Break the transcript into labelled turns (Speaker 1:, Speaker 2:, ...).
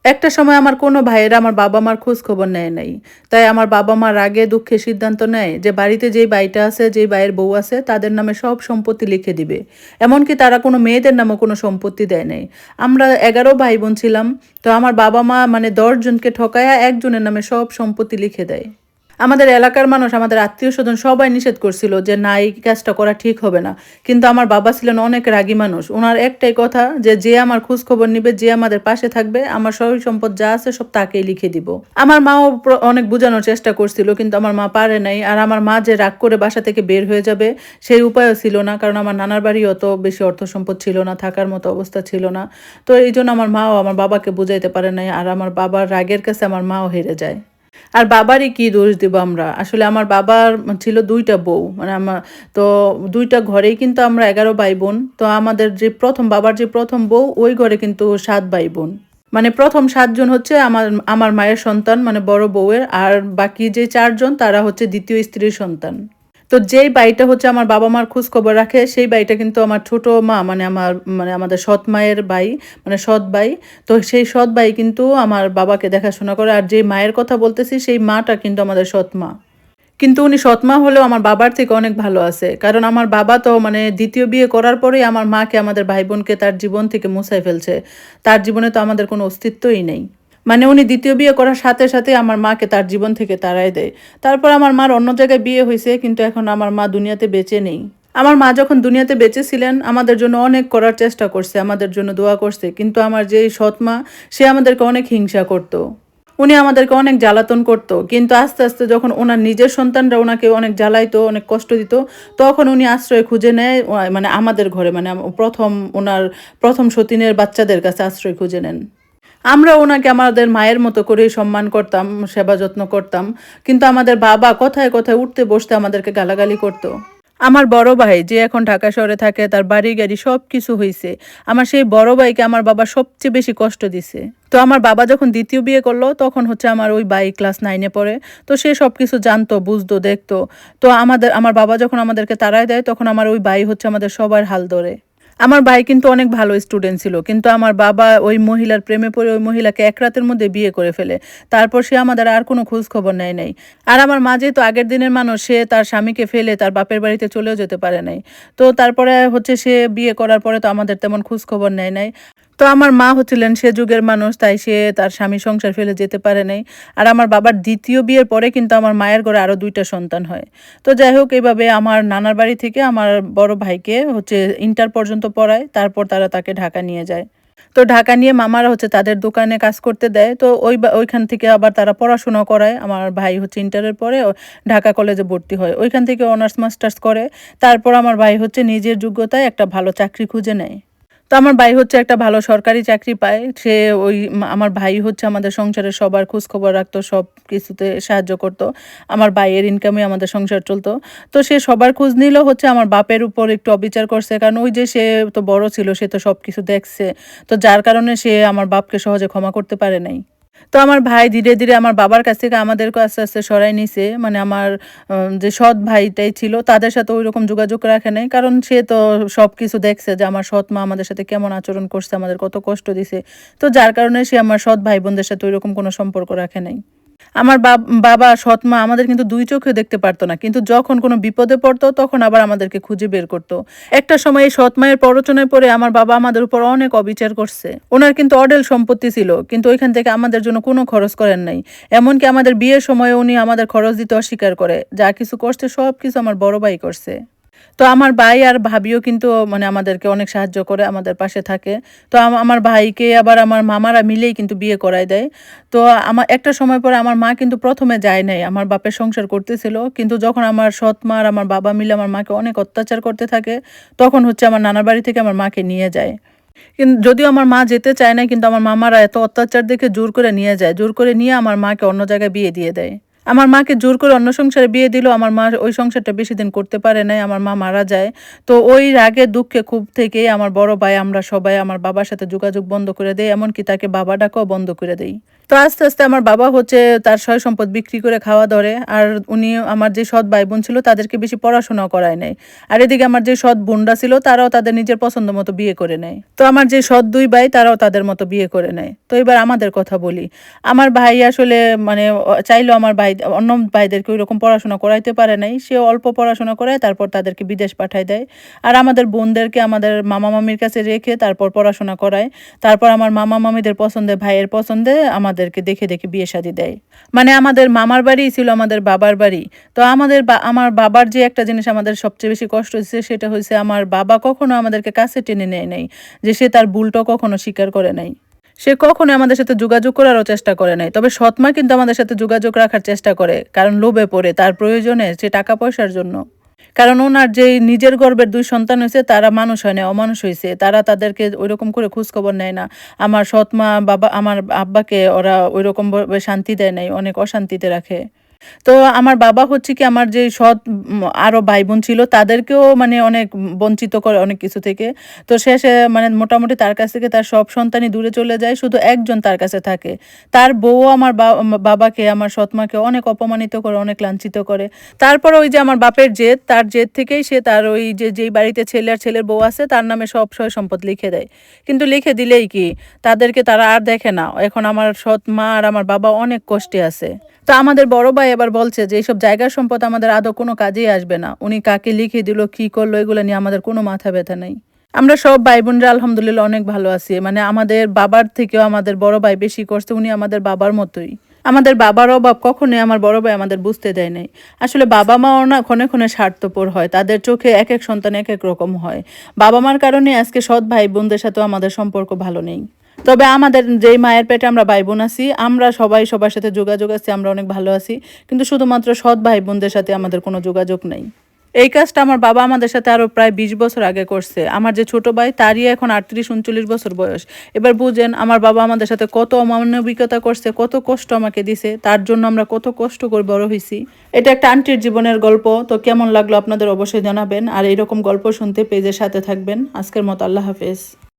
Speaker 1: একটা সময় আমার কোনো ভাইয়েরা আমার বাবা-মার খোঁজ খবর নেয় নাই। তাই আমার বাবা-মা রাগে দুঃখে সিদ্ধান্ত নেয় যে বাড়িতে যেই ভাইটা আছে, যেই ভাইয়ের বউ আছে তাদের নামে সব সম্পত্তি লিখে দিবে। এমনকি তারা কোনো মেয়েদের নামেও কোনো সম্পত্তি দেয় নাই। আমরা ১১ ভাই-বোন ছিলাম। তো আমার বাবা-মা মানে ১০ জনকে ঠকাইয়া একজনের নামে সব সম্পত্তি লিখে দেয়। আমাদের এলাকার মানুষ, আমাদের আত্মীয়স্বজন সবাই নিষেধ করছিল যে, "না, এই কাজটা করা ঠিক হবে না।" কিন্তু আমার বাবা ছিলেন অনেক রাগী মানুষ। উনার একটাই কথা যে, "যে আমার খোঁজখবর নিবে, যে আমাদের পাশে থাকবে, আমার সয় সম্পদ যা আছে সব তাকেই লিখে দিব।" আমার মাও অনেক বুঝানোর চেষ্টা করছিল কিন্তু আমার মা পারে নাই। আর আমার মা যে রাগ করে বাসা থেকে বের হয়ে যাবে সেই উপায়ও ছিল না। কারণ আমার নানার বাড়ি অত বেশি অর্থ সম্পদ ছিল না, থাকার মতো অবস্থা ছিল না। তো এইজন্য আমার মাও আমার বাবাকে বুঝাইতে পারে নাই। আর আমার বাবার রাগের কাছে আমার মাও হেরে যায়। আর বাবারই কি দোষ দিব আমরা? আসলে আমার বাবার ছিল ২ টা বউ। মানে তো ২ টা ঘরেই কিন্তু আমরা ১১ ভাই-বোন। তো আমাদের যে বাবার যে ১ম বউ ওই ঘরে কিন্তু ৭ ভাই-বোন। মানে ১ম ৭ জন হচ্ছে আমার আমার মায়ের সন্তান মানে বড় বউয়ের। আর বাকি যে ৪ জন তারা হচ্ছে ২য় স্ত্রীর সন্তান। তো যেই বাড়িটা হচ্ছে আমার বাবা-মার খোঁজখবর রাখে, সেই বাড়িটা কিন্তু আমার ছোট মা মানে আমাদের সৎ মায়ের ভাই, মানে সৎ ভাই। তো সেই সৎ ভাই কিন্তু আমার বাবাকে দেখাশোনা করে। আর যে মায়ের কথা বলতেছি, সেই মাটা কিন্তু আমাদের সৎ মা। কিন্তু উনি সৎ মা হলেও আমার বাবার থেকে অনেক ভালো আছে। কারণ আমার বাবা তো মানে ২য় বিয়ে করার পরেই আমার মাকে, আমাদের ভাই-বোনকে তার জীবন থেকে মুছায় ফেলছে। তার জীবনে তো আমাদের কোনো অস্তিত্বই নেই। মানে উনি ২য় বিয়ে করার সাথে, সাথে আমার মাকে তার জীবন থেকে তাড়ায় দেয়। তারপর আমার মার অন্য জায়গায় বিয়ে হইছে কিন্তু এখন আমার মা দুনিয়াতে বেঁচে নেই। আমার মা যখন দুনিয়াতে বেঁচে ছিলেন আমাদের জন্য অনেক করার চেষ্টা করছে, আমাদের জন্য দোয়া করছে। কিন্তু আমার যেই সৎ মা সে আমাদেরকে অনেক হিংসা করত। উনি আমাদেরকে অনেক জ্বালাতন করত। কিন্তু আস্তে, আস্তে যখন উনার নিজের সন্তানরা উনাকে অনেক জ্বালাইতো, অনেক কষ্ট দিত, তখন উনি আশ্রয় খুঁজে নেয় মানে আমাদের ঘরে মানে ১ম সতীনের বাচ্চাদের কাছে আশ্রয় খুঁজে নেন। আমরা উনাকে আমাদের মায়ের মতো করেই সম্মান করতাম, সেবা যত্ন করতাম। কিন্তু আমাদের বাবা কথায়, কথায় উঠতে বসতে আমাদেরকে গালাগালি করত। আমার বড় ভাই যে এখন ঢাকা শহরে থাকে, তার বাড়ি-গাড়ি সবকিছু হইছে। আমার সেই বড় ভাইকে আমার বাবা সবচেয়ে বেশি কষ্ট দিছে। তো আমার বাবা যখন ২য় বিয়ে করলো তখন হচ্ছে আমার ওই ভাই ক্লাস 9 এ পড়ে। তো সে সবকিছু জানতো, বুঝতো, দেখতো। তো আমার বাবা যখন আমাদেরকে তাড়ায় দেয় তখন আমার ওই ভাই হচ্ছে আমাদের সবার হাল ধরে। আমার ভাই কিন্তু অনেক ভালো স্টুডেন্ট ছিল। কিন্তু আমার বাবা ওই মহিলার প্রেমে পড়ে ওই মহিলাকে ১ রাতের মধ্যে বিয়ে করে ফেলে। তারপর সে আমাদের আর কোনো খোঁজ খবর নেয় নাই। আর আমার মা যেহেতু আগের দিনের মানুষ, সে তার স্বামীকে ফেলে তার বাপের বাড়িতে চলেও যেতে পারে নাই। তো তারপরে হচ্ছে সে বিয়ে করার পরে তো আমাদের তেমন খোঁজ খবর নেয় নাই। তো আমার মা হচ্ছিলেন সে যুগের মানুষ, তাই সে তার স্বামী সংসার ফেলে যেতে পারে নাই। আর আমার বাবার ২য় বিয়ের পরে কিন্তু আমার মায়ের ঘরে আরো ২ টা সন্তান হয়। তো যাই হোক, এভাবে আমার নানার বাড়ি থেকে আমার বড় ভাইকে হচ্ছে ইন্টার পর্যন্ত পড়ায়। তারপর তারা তাকে ঢাকা নিয়ে যায়। তো ঢাকা নিয়ে মামারা হচ্ছে তাদের দোকানে কাজ করতে দেয়। তো ওইখান থেকে আবার তারা পড়াশোনাও করায়। আমার ভাই হচ্ছে ইন্টারের পরে ঢাকা কলেজে ভর্তি হয়। ওইখান থেকে অনার্স মাস্টার্স করে। তারপর আমার ভাই হচ্ছে নিজের যোগ্যতায় একটা ভালো চাকরি খুঁজে নেয়। তো আমার ভাই হচ্ছে একটা ভালো সরকারি চাকরি পায়। সে আমার ভাই হচ্ছে আমাদের সংসারের সবার খোঁজখবর রাখতো, সবকিছুতে সাহায্য করত। আমার ভাইয়ের ইনকামে আমাদের সংসার চলত। তো সে সবার খোঁজ নিলেও হচ্ছে আমার বাপের উপর একটু অবিচার করছে। কারণ ওই যে সে তো বড় ছিল, সে তো সবকিছু দেখছে। তো যার কারণে সে আমার বাপকে সহজে ক্ষমা করতে পারে নাই। তো আমার ভাই ধীরে, ধীরে আমার বাবার কাছ থেকে আমাদেরকে আস্তে, আস্তে সরায় নিছে। মানে আমার যে সৎ ভাইটাই ছিল তাদের সাথে ঐরকম যোগাযোগ রাখে নাই। কারণ সে তো সবকিছু দেখছে যে আমার সৎ মা আমাদের সাথে কেমন আচরণ করছে, আমাদের কত কষ্ট দিছে। তো যার কারণে সে আমার সৎ ভাই-বোনদের সাথে ঐরকম কোনো সম্পর্ক রাখে নাই। আমার বাবা, সৎ মা আমাদের কিন্তু ২ চোখে দেখতে পারত না। কিন্তু যখন কোনো বিপদে পড়তো তখন আবার আমাদেরকে খুঁজে বের করত। একটা সময় এই সৎ মায়ের প্ররোচনায় পড়ে আমার বাবা আমাদের উপর অনেক অবিচার করছে। উনার কিন্তু অঢেল সম্পত্তি ছিল। কিন্তু ওইখান থেকে আমাদের জন্য কোনো খরচ করেন নাই। এমনকি আমাদের বিয়ের সময় উনি আমাদের খরচ দিতে অস্বীকার করে। যা কিছু করছে সবকিছু আমার বড় ভাই করছে। তো আমার ভাই আর ভাবিও কিন্তু মানে আমাদেরকে অনেক সাহায্য করে, আমাদের পাশে থাকে। তো আমার ভাইকে আবার আমার মামারা মিলেই কিন্তু বিয়ে করায় দেয়। তো একটা সময় পরে আমার মা কিন্তু ১ম এ যায় নাই। আমার বাপের সংসার করতেছিল। কিন্তু যখন আমার সৎ মা আর আমার বাবা মিলে আমার মাকে অনেক অত্যাচার করতে থাকে, তখন হচ্ছে আমার নানার বাড়ি থেকে আমার মাকে নিয়ে যায়। যদিও আমার মা যেতে চায় না কিন্তু আমার মামারা এত অত্যাচার দেখে জোর করে নিয়ে যায়। জোর করে নিয়ে আমার মাকে অন্য জায়গায় বিয়ে দিয়ে দেয়। আমার মাকে জোর করে অন্য সংসারে বিয়ে দিল। আমার মা ওই সংসারটা বেশিদিন করতে পারে নাই। আমার মা মারা যায়। তো ওই রাগে দুঃখে ক্ষোভ থেকেই আমার বড় ভাই, আমরা সবাই আমার বাবার সাথে যোগাযোগ বন্ধ করে দেই। এমনকি তাকে বাবা ডাকাও বন্ধ করে দেই। তো আস্তে, আস্তে আমার বাবা হচ্ছে তার সয় সম্পদ বিক্রি করে খাওয়া ধরে। আর উনি আমার যে সৎ ভাই-বোন ছিল তাদেরকে বেশি পড়াশোনাও করায় নাই। আর এদিকে আমার যে সৎ বোনরা ছিল তারাও তাদের নিজের পছন্দ মতো বিয়ে করে নেয়। তো আমার যে সৎ ২ ভাই তারাও তাদের মতো বিয়ে করে নেয়। তো এবার আমাদের কথা বলি। আমার ভাই আসলে মানে চাইলেও আমার ভাই অন্য ভাইদেরকে ওইরকম পড়াশোনা করাইতে পারে নাই। সে অল্প পড়াশোনা করায় তারপর তাদেরকে বিদেশ পাঠায় দেয়। আর আমাদের বোনদেরকে আমাদের মামা-মামির কাছে রেখে তারপর পড়াশোনা করায়। তারপর আমার মামা-মামিদের পছন্দে ভাইয়ের পছন্দে আমাদেরকে দেখে, দেখে বিয়ে-শাদী দেয়। মানে আমাদের মামার বাড়িই ছিল আমাদের বাবার বাড়ি। তো আমার বাবার যে একটা জিনিস আমাদের সবচেয়ে বেশি কষ্ট হইছে সেটা হইছে আমার বাবা কখনো আমাদেরকে কাছে টেনে নেয় নাই। যে সে তার ভুলটা কখনো স্বীকার করে নাই। সে কখনোই আমাদের সাথে যোগাযোগ করারও চেষ্টা করে নাই। তবে সৎ মা কিন্তু আমাদের সাথে যোগাযোগ রাখার চেষ্টা করে। কারণ লোভে পড়ে তার প্রয়োজনে সে টাকা পয়সার জন্য। কারণ উনার যেই নিজের গর্ভের ২ সন্তান হইছে তারা মানুষ হয় নাই, অমানুষ হইছে। তারা তাদেরকে ঐরকম করে খোঁজখবর নেয় না। আমার সৎ মা, আমার আব্বাকে ওরা ঐরকম ভাবে শান্তি দেয় নাই, অনেক অশান্তিতে রাখে। তো আমার বাবা হচ্ছে কি আমার যে সৎ আরো ভাই-বোন ছিল তাদেরকেও মানে অনেক বঞ্চিত করে অনেক কিছু থেকে। তো শেষে মানে মোটামুটি তার কাছ থেকে তার সব সন্তানই দূরে চলে যায়। শুধু একজন তার কাছে থাকে। তার বউও আমার বাবাকে, আমার সৎ মাকে অনেক অপমানিত করে, অনেক লাঞ্ছিত করে। তারপরে ওই যে আমার বাপের জেদ, তার জেদ থেকেই সে তার ওই যেই বাড়িতে ছেলে আর ছেলের বউ আছে তার নামে সব সয়-সম্পদ লিখে দেয়। কিন্তু লিখে দিলেই কি তাদেরকে তারা আর দেখে না। এখন আমার সৎ মা আর আমার বাবা অনেক কষ্টে আছে। তো আমাদের বড় ভাই এবার বলছে যে এইসব জায়গার সম্পদ আমাদের আদৌ কোনো কাজেই আসবে না। উনি কাকে লিখে দিল, কি করলো এগুলো নিয়ে আমাদের কোনো মাথা ব্যথা নাই। আমরা সব ভাই-বোনরা আলহামদুলিল্লাহ অনেক ভালো আছি। মানে আমাদের বাবার থেকেও আমাদের বড় ভাই বেশি করছে। উনি আমাদের বাবার মতোই। আমাদের বাবার অভাব কখনোই আমার বড় ভাই আমাদের বুঝতে দেয় নাই। আসলে বাবা-মাও না ক্ষণে, ক্ষণে স্বার্থপর হয়। তাদের চোখে একেক সন্তান একেক রকম হয়। বাবা-মার কারণে আজকে সৎ ভাই-বোনদের সাথেও আমাদের সম্পর্ক ভালো নেই। তবে আমাদের যেই মায়ের পেটে আমরা ভাই-বোন আছি, আমরা সবাই সবার সাথে যোগাযোগ আছে, আমরা অনেক ভালো আছি। কিন্তু শুধুমাত্র সৎ ভাই-বোনদের সাথে আমাদের কোনো যোগাযোগ নাই। এই কাজটা আমার বাবা আমাদের সাথে আরো প্রায় ২০ বছর আগে করছে। আমার যে ছোট ভাই তারই এখন ৩৮-৩৯ বছর বয়স। এবার বুঝেন আমার বাবা আমাদের সাথে কত অমানবিকতা করছে, কত কষ্ট আমাকে দিছে। তার জন্য আমরা কত কষ্ট করে বড় হইছি। এটা একটা আন্টির জীবনের গল্প। তো কেমন লাগলো আপনাদের অবশ্যই জানাবেন। আর এরকম গল্প শুনতে পেজের সাথে থাকবেন। আজকের মতো আল্লাহ হাফেজ।